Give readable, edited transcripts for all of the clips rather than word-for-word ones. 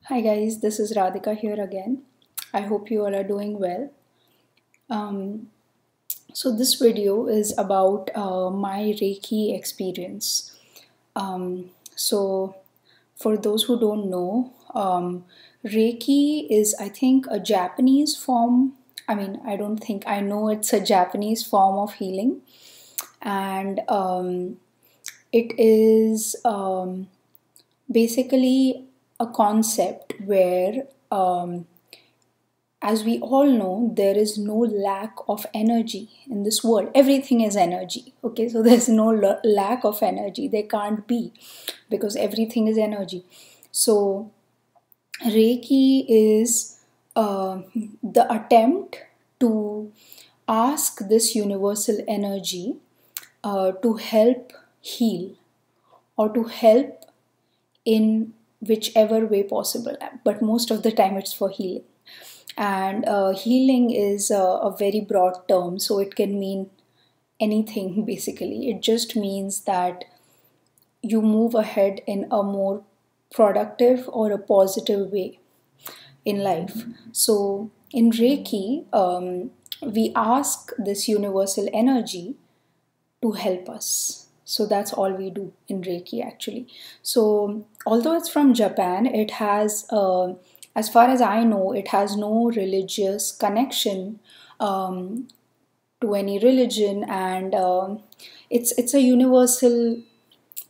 Hi guys, this is Radhika here again. I hope you all are doing well. Um, so this video is about my Reiki experience. So for those who don't know, Reiki is, I think, a Japanese form. I don't think, I know it's a Japanese form of healing, and it is basically a concept where as we all know, there is no lack of energy in this world. Everything is energy. Okay, so there's no lack of energy. There can't be, because everything is energy. So, Reiki is the attempt to ask this universal energy to help heal, or to help in whichever way possible. But most of the time, it's for healing. And healing is a very broad term, so it can mean anything basically. It just means that you move ahead in a more productive or a positive way in life. So in Reiki, we ask this universal energy to help us. So that's all we do in Reiki actually. So although it's from Japan, it has, as far as I know, it has no religious connection to any religion, and it's a universal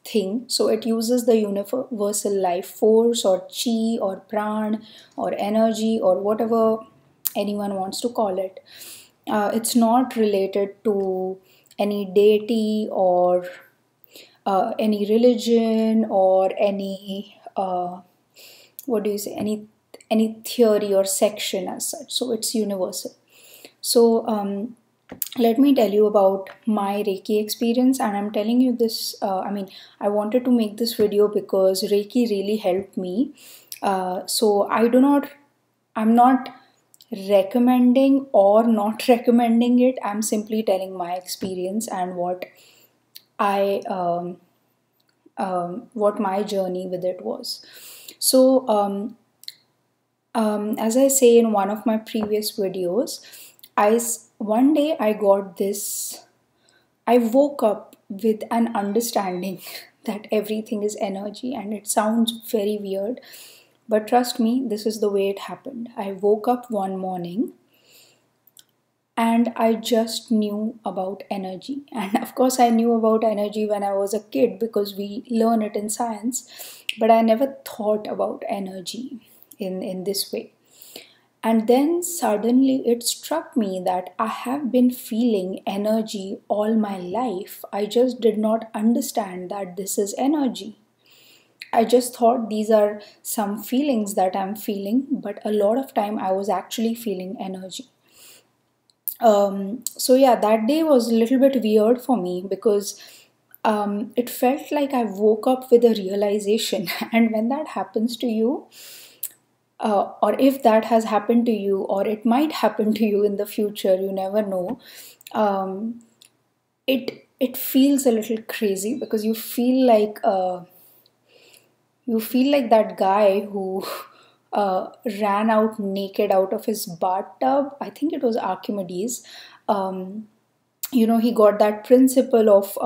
thing. So it uses the universal life force, or chi, or pran, or energy, or whatever anyone wants to call it. It's not related to any deity, or any religion, or any what do you say, any theory or section as such. So it's universal. So let me tell you about my Reiki experience, and I'm telling you this. I wanted to make this video because Reiki really helped me. So I'm not recommending or not recommending it. I'm simply telling my experience and I what my journey with it was. So as I say in one of my previous videos, one day I got this. I woke up with an understanding that everything is energy, and it sounds very weird, but trust me, this is the way it happened. I woke up one morning and I just knew about energy. And of course, I knew about energy when I was a kid because we learn it in science, but I never thought about energy in this way. And then suddenly it struck me that I have been feeling energy all my life. I just did not understand that this is energy. I just thought these are some feelings that I'm feeling, but a lot of time I was actually feeling energy. So yeah, that day was a little bit weird for me because it felt like I woke up with a realization. And when that happens to you, or if that has happened to you, or it might happen to you in the future, you never know. Um, it feels a little crazy because you feel like that guy who ran out naked out of his bathtub. I think it was Archimedes. He got that principle of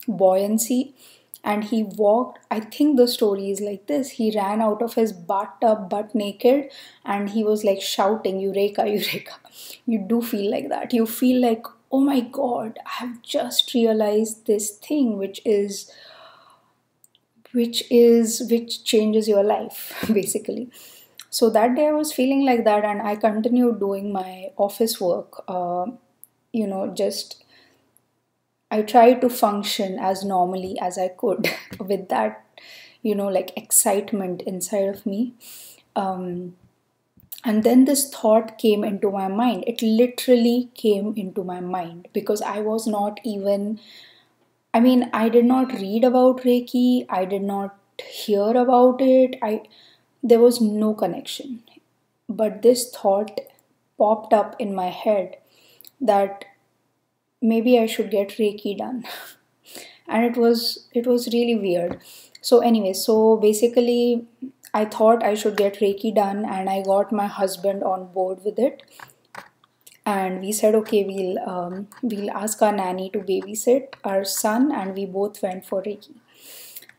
buoyancy, and he walked. I think the story is like this: he ran out of his bathtub butt naked, and he was like shouting, Eureka, Eureka. You do feel like that. You feel like, oh my god, I have just realized this thing, which changes your life basically. So that day I was feeling like that, and I continued doing my office work. Just I tried to function as normally as I could with that, like excitement inside of me. Um, and then this thought came into my mind. It literally came into my mind because I was not even, I did not read about Reiki, I did not hear about it. There was no connection. But this thought popped up in my head that maybe I should get Reiki done. And it was really weird. So anyway, so basically I thought I should get Reiki done, and I got my husband on board with it. And we said, okay, we'll ask our nanny to babysit our son, and we both went for Reiki.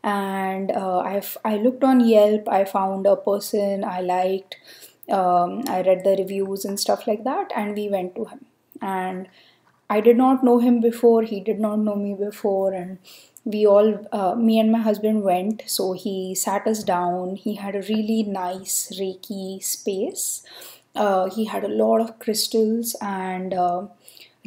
And I looked on Yelp. I found a person I liked. I read the reviews and stuff like that, and we went to him. And I did not know him before. He did not know me before, and we all, me and my husband went. So he sat us down. He had a really nice Reiki space. He had a lot of crystals, and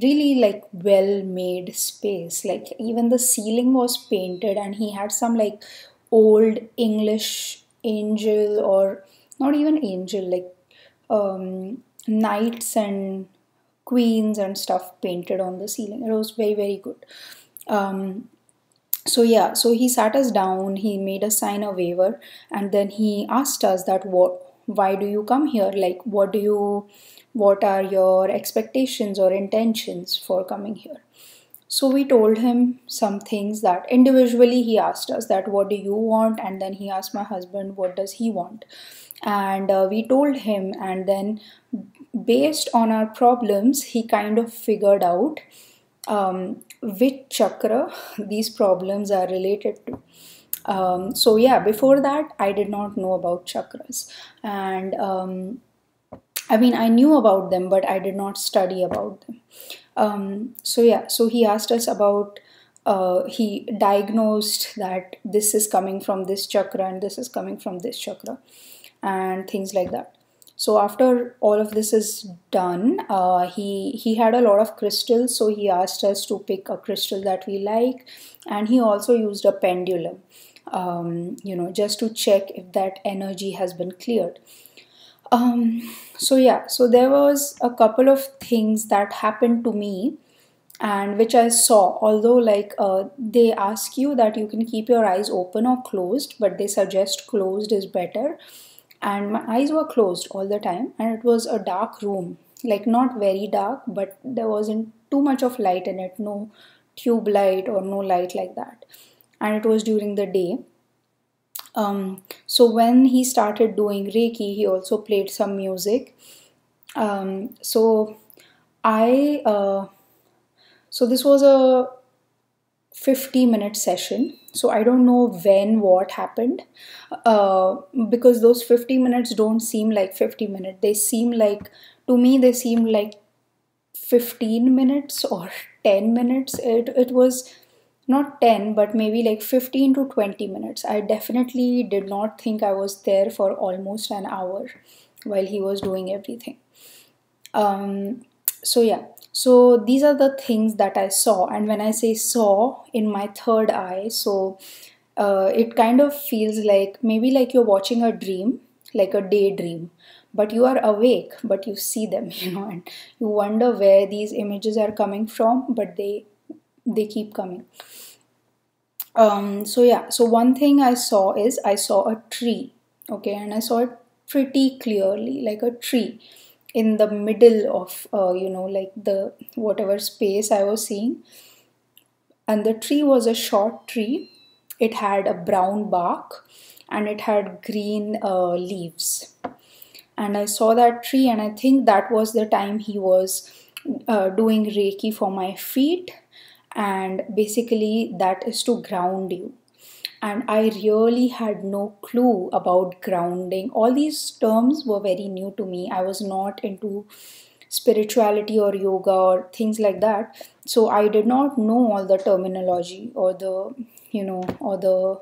really like well made space. Like even the ceiling was painted, and he had some like old English angel, or not even angel, like knights and queens and stuff painted on the ceiling. It was very, very good. So yeah, so he sat us down, he made us sign a waiver, and then he asked us that why do you come here? Like what are your expectations or intentions for coming here? So we told him some things. That individually he asked us that what do you want, and then he asked my husband what does he want. And we told him, and then based on our problems he kind of figured out which chakra these problems are related to. So yeah, before that I did not know about chakras. And I mean, I knew about them, but I did not study about them. So yeah, so he asked us about, he diagnosed that this is coming from this chakra and this is coming from this chakra, and things like that. So after all of this is done, he had a lot of crystals, so he asked us to pick a crystal that we like, and he also used a pendulum, just to check if that energy has been cleared. So yeah, so there was a couple of things that happened to me, and which I saw. Although like they ask you that you can keep your eyes open or closed, but they suggest closed is better. And my eyes were closed all the time, and it was a dark room, like not very dark, but there wasn't too much of light in it, no tube light or no light like that. And it was during the day. So when he started doing Reiki, he also played some music. So I so this was a 50-minute session. So I don't know when what happened, because those 50 minutes don't seem like 50 minutes. They seem like, to me, they seem like 15 minutes or 10 minutes. It was not 10, but maybe like 15 to 20 minutes. I definitely did not think I was there for almost an hour while he was doing everything. So yeah, so these are the things that I saw. And when I say saw, in my third eye, so it kind of feels like maybe like you're watching a dream, like a daydream, but you are awake, but you see them, and you wonder where these images are coming from, but they keep coming. So yeah, so one thing I saw is I saw a tree, okay, and I saw it pretty clearly, like a tree in the middle of like the whatever space I was seeing. And the tree was a short tree. It had a brown bark, and it had green leaves. And I saw that tree, and I think that was the time he was doing Reiki for my feet. And basically that is to ground you. And I really had no clue about grounding. All these terms were very new to me. I was not into spirituality or yoga or things like that. So I did not know all the terminology, or the, or the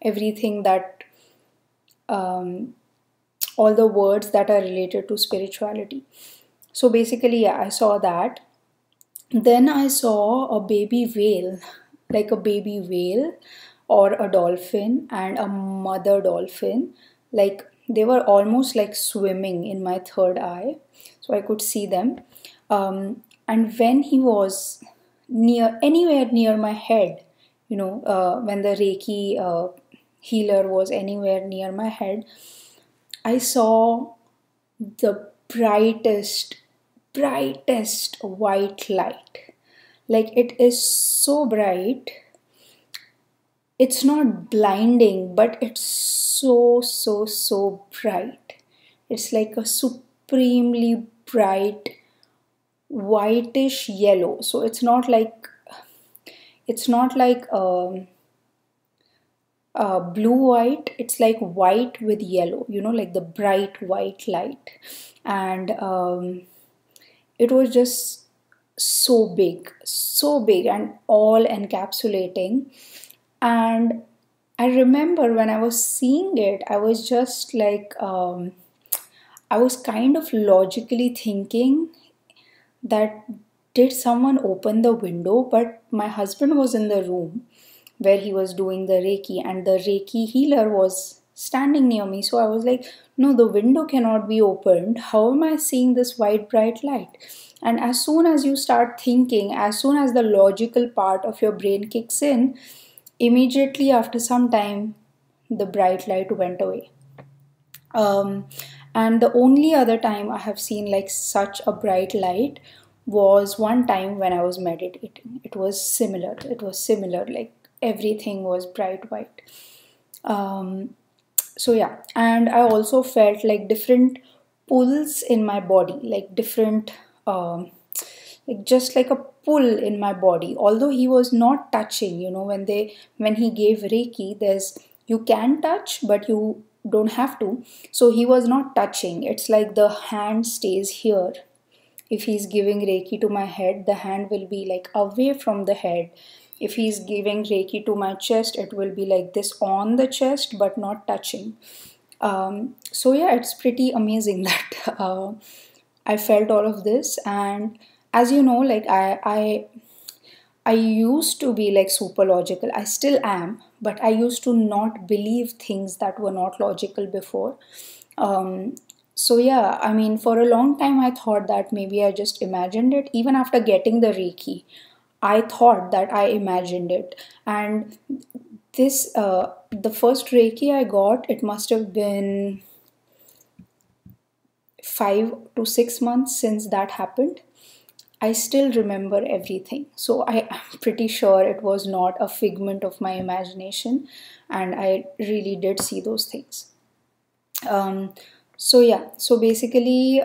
everything that, all the words that are related to spirituality. So basically, yeah, I saw that. Then I saw a baby whale, like a baby whale or a dolphin, and a mother dolphin. Like they were almost like swimming in my third eye, so I could see them. And when he was anywhere near my head, when the Reiki healer was anywhere near my head, I saw the brightest white light. Like it is so bright. it's not blinding, but it's so bright. It's like a supremely bright whitish yellow. So it's not like blue white. It's like white with yellow, like the bright white light. And it was just so big and all encapsulating. And I remember when I was seeing it, I was just like, I was kind of logically thinking that did someone open the window? But my husband was in the room where he was doing the Reiki, and the Reiki healer was standing near me. So I was like, no, the window cannot be opened. How am I seeing this white bright light? And as soon as you start thinking, as soon as the logical part of your brain kicks in, immediately after some time, the bright light went away. Um, and the only other time I have seen like such a bright light was one time when I was meditating. It was similar. Like everything was bright white. So yeah, and I also felt like different pulls in my body, like different, like just like a pull in my body. Although he was not touching, when he gave Reiki, there's you can touch, but you don't have to. So he was not touching. It's like the hand stays here. If he's giving Reiki to my head, the hand will be like away from the head. If he's giving Reiki to my chest, it will be like this on the chest but not touching. So yeah, it's pretty amazing that I felt all of this. And as you know, like I used to be like super logical. I still am, but I used to not believe things that were not logical before. Um, so yeah, I mean, for a long time I thought that maybe I just imagined it. Even after getting the Reiki, I thought that I imagined it. And the first Reiki I got, it must have been 5 to 6 months since that happened. I still remember everything. So I am pretty sure it was not a figment of my imagination, and I really did see those things. Um, so yeah, so basically,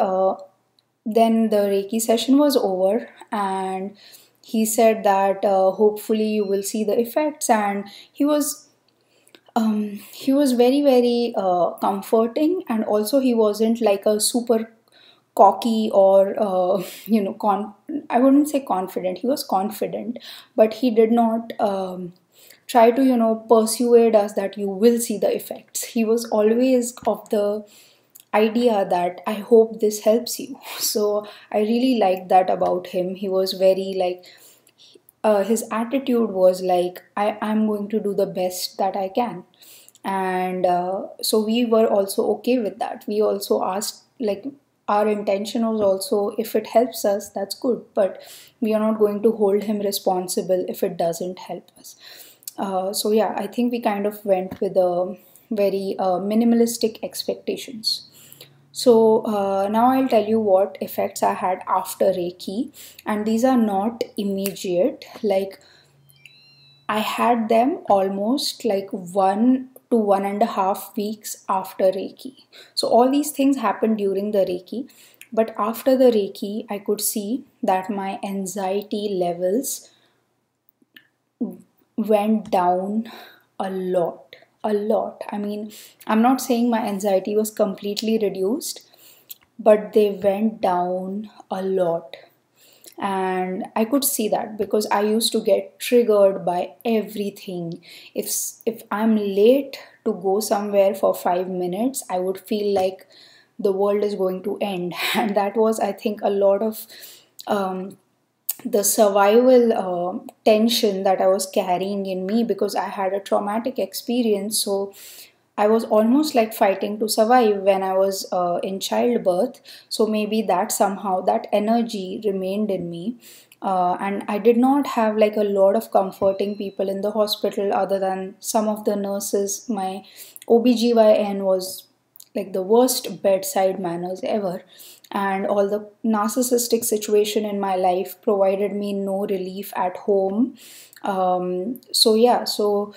then the Reiki session was over, and he said that hopefully you will see the effects, and he was very comforting, and also he wasn't like a super cocky or I wouldn't say confident. He was confident, but he did not try to persuade us that you will see the effects. He was always of the idea that I hope this helps you. So I really liked that about him. He was very like his attitude was like I'm going to do the best that I can. And so we were also okay with that. We also asked, like, our intention was also, if it helps us, that's good, but we are not going to hold him responsible if it doesn't help us. So yeah, I think we kind of went with a very minimalistic expectations. So now I'll tell you what effects I had after Reiki, and these are not immediate. Like, I had them almost like 1 to 1.5 weeks after Reiki. So all these things happened during the Reiki, but after the Reiki, I could see that my anxiety levels went down a lot. A lot. I mean, I'm not saying my anxiety was completely reduced, but they went down a lot. And I could see that because I used to get triggered by everything. If I'm late to go somewhere for 5 minutes, I would feel like the world is going to end. And that was, I think, a lot of um, the survival tension that I was carrying in me, because I had a traumatic experience. So I was almost like fighting to survive when I was in childbirth. So maybe that somehow that energy remained in me. And I did not have like a lot of comforting people in the hospital other than some of the nurses. My OBGYN was like the worst bedside manners ever, and all the narcissistic situation in my life provided me no relief at home. So yeah, so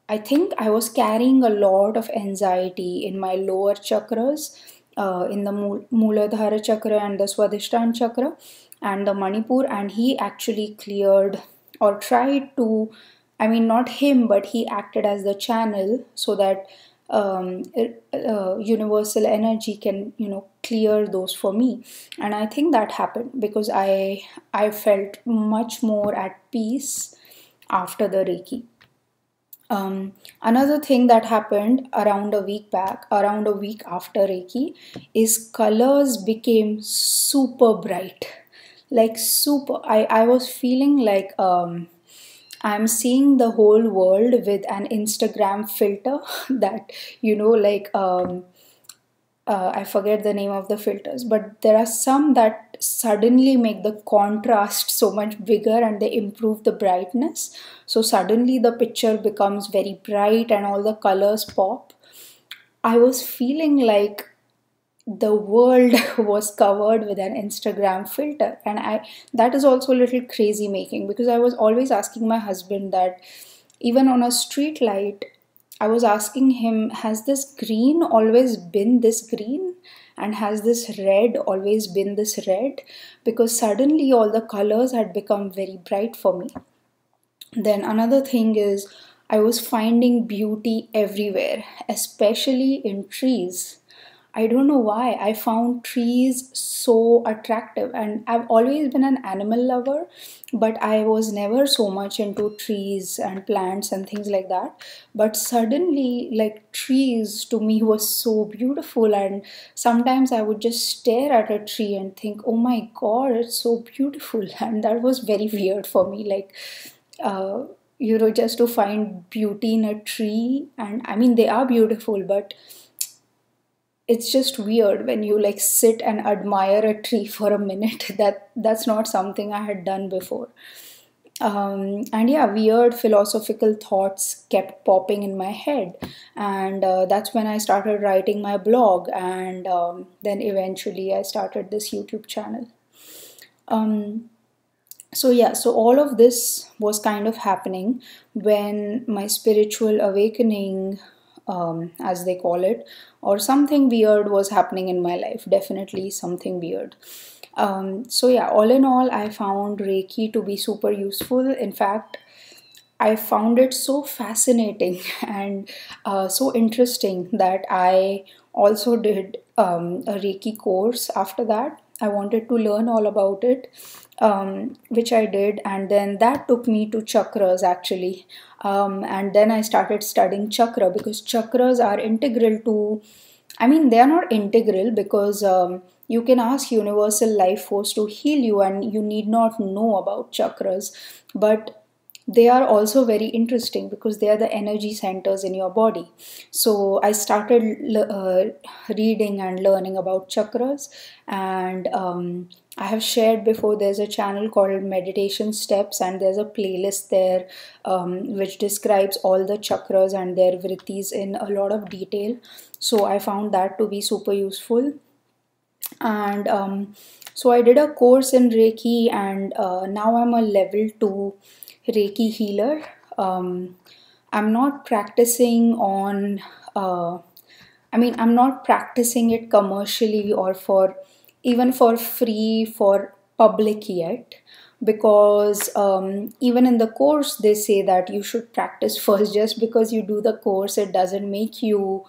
I think I was carrying a lot of anxiety in my lower chakras, in the Muladhara chakra and the Swadhisthana chakra and the Manipur, and he actually cleared or tried to, I mean, not him, but he acted as the channel so that universal energy can, clear those for me. And I think that happened because I felt much more at peace after the Reiki. Another thing that happened around a week after Reiki, is colors became super bright. Like super, I was feeling like I'm seeing the whole world with an Instagram filter that, I forget the name of the filters, but there are some that suddenly make the contrast so much bigger and they improve the brightness. So suddenly the picture becomes very bright and all the colors pop. I was feeling like the world was covered with an Instagram filter, and I that is also a little crazy making, because I was always asking my husband that even on a street light, I was asking him, has this green always been this green, and has this red always been this red? Because suddenly all the colors had become very bright for me. Then another thing is, I was finding beauty everywhere, especially in trees. I don't know why. I found trees so attractive, and I've always been an animal lover, but I was never so much into trees and plants and things like that. But suddenly, like, trees to me was so beautiful, and sometimes I would just stare at a tree and think, oh my god, it's so beautiful. And that was very weird for me. Like, uh, just to find beauty in a tree. And I mean, they are beautiful, but it's just weird when you like sit and admire a tree for a minute. That's not something I had done before. And yeah, weird philosophical thoughts kept popping in my head, and that's when I started writing my blog, and then eventually I started this YouTube channel. um, so yeah, so all of this was kind of happening when my spiritual awakening, as they call it, or something weird was happening in my life. Definitely something weird. So yeah, all in all, I found Reiki to be super useful. In fact, I found it so fascinating and so interesting that I also did a Reiki course after that. I wanted to learn all about it, which I did, and then that took me to chakras actually. And then I started studying chakra, because chakras are integral to, I mean, they are not integral because you can ask universal life force to heal you and you need not know about chakras. But they are also very interesting because they are the energy centers in your body. So I started reading and learning about chakras, and I have shared before, there's a channel called Meditation Steps, and there's a playlist there which describes all the chakras and their vrittis in a lot of detail. So I found that to be super useful. And so I did a course in Reiki, and now I'm a level 2 Reiki healer. I'm not practicing on, I'm not practicing it commercially or for even for free for public yet, because even in the course they say that you should practice first. Just because you do the course, it doesn't make you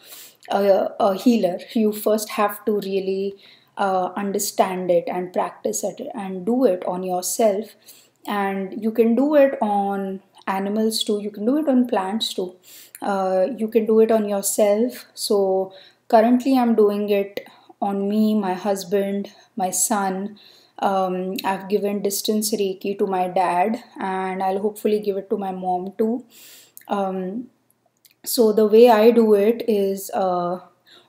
a healer. You first have to really understand it and practice it and do it on yourself. And you can do it on animals too, you can do it on plants too, you can do it on yourself. So currently I'm doing it on me, my husband, my son. I've given distance Reiki to my dad, and I'll hopefully give it to my mom too. So the way I do it is, oh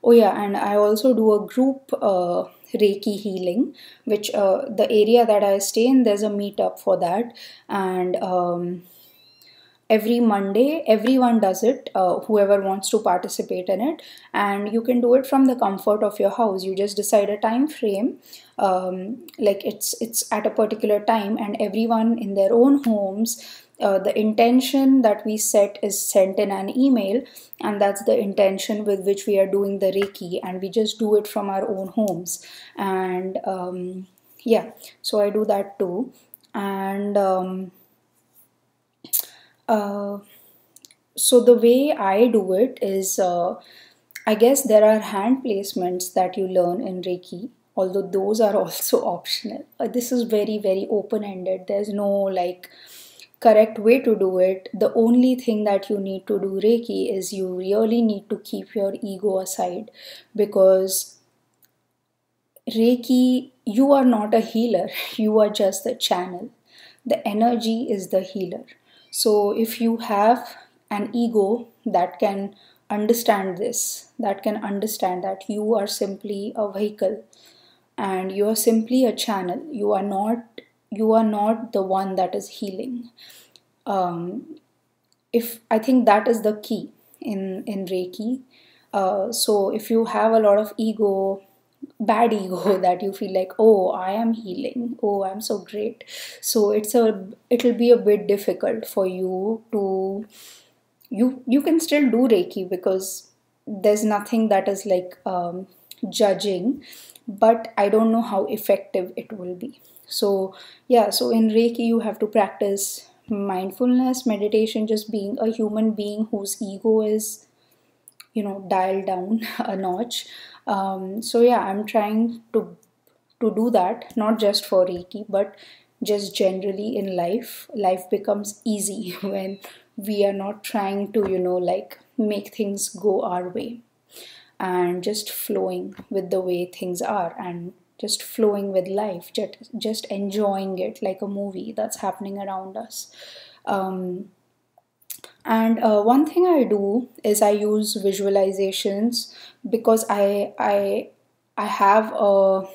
yeah, and I also do a group Reiki healing, which the area that I stay in, there's a meetup for that. And every Monday. Everyone does it, whoever wants to participate in it, and you can do it from the comfort of your house. You just decide a time frame, like it's at a particular time, and everyone in their own homes. The intention that we set is sent in an email, and that's the intention with which we are doing the Reiki, and we just do it from our own homes. And yeah, so I do that too. And uh, so the way I do it is, I guess there are hand placements that you learn in Reiki, although those are also optional. This is very, very open ended. There's no like correct way to do it. The only thing that you need to do Reiki is you really need to keep your ego aside, because Reiki, you are not a healer, you are just the channel. The energy is the healer. So if you have an ego that can understand this, that can understand that you are simply a vehicle and you are simply a channel, you are not the one that is healing. If I think that is the key in Reiki. So if you have a lot of ego, bad ego, that you feel like, oh, I am healing, oh, I'm so great, so it'll be a bit difficult for you to, you can still do Reiki, because there's nothing that is like judging, but I don't know how effective it will be. So yeah, so in Reiki you have to practice mindfulness, meditation, just being a human being whose ego is, dialed down a notch. So yeah, I'm trying to do that, not just for Reiki, but just generally in life. Life becomes easy when we are not trying to, like make things go our way, and just flowing with the way things are, and just flowing with life, just enjoying it like a movie that's happening around us. And one thing I do is I use visualizations, because I have a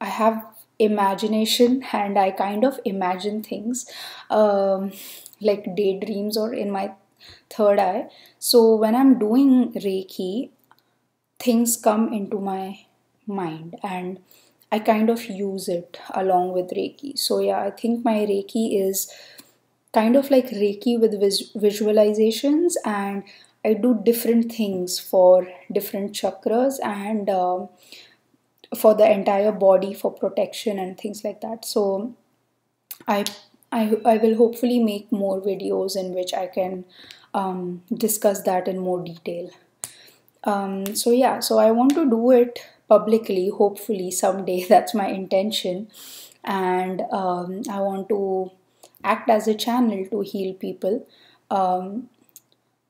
I have imagination, and I kind of imagine things, like daydreams or in my third eye. So when I'm doing Reiki, things come into my mind, and I kind of use it along with Reiki. So yeah, I think my Reiki is kind of like Reiki with visualizations, and I do different things for different chakras, and for the entire body, for protection and things like that. So I I will hopefully make more videos in which I can discuss that in more detail. So yeah, so I want to do it publicly, hopefully someday. That's my intention, and I want to act as a channel to heal people. Um,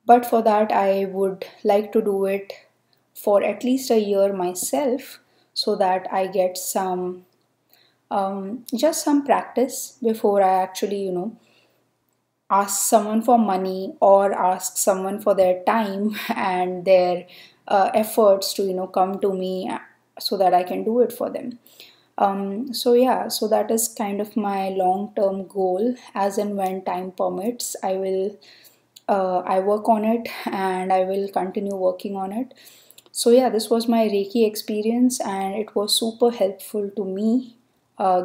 but for that, I would like to do it for at least a year myself, so that I get some, just some practice before I actually, ask someone for money or ask someone for their time and their efforts to, come to me, so that I can do it for them. So yeah, so that is kind of my long-term goal. As and when time permits, I work on it, and I will continue working on it. So yeah, this was my Reiki experience, and it was super helpful to me,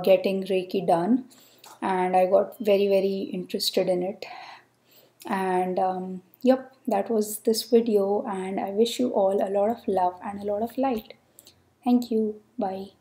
getting Reiki done, and I got very, very interested in it. And yep, that was this video, and I wish you all a lot of love and a lot of light. Thank you. Bye.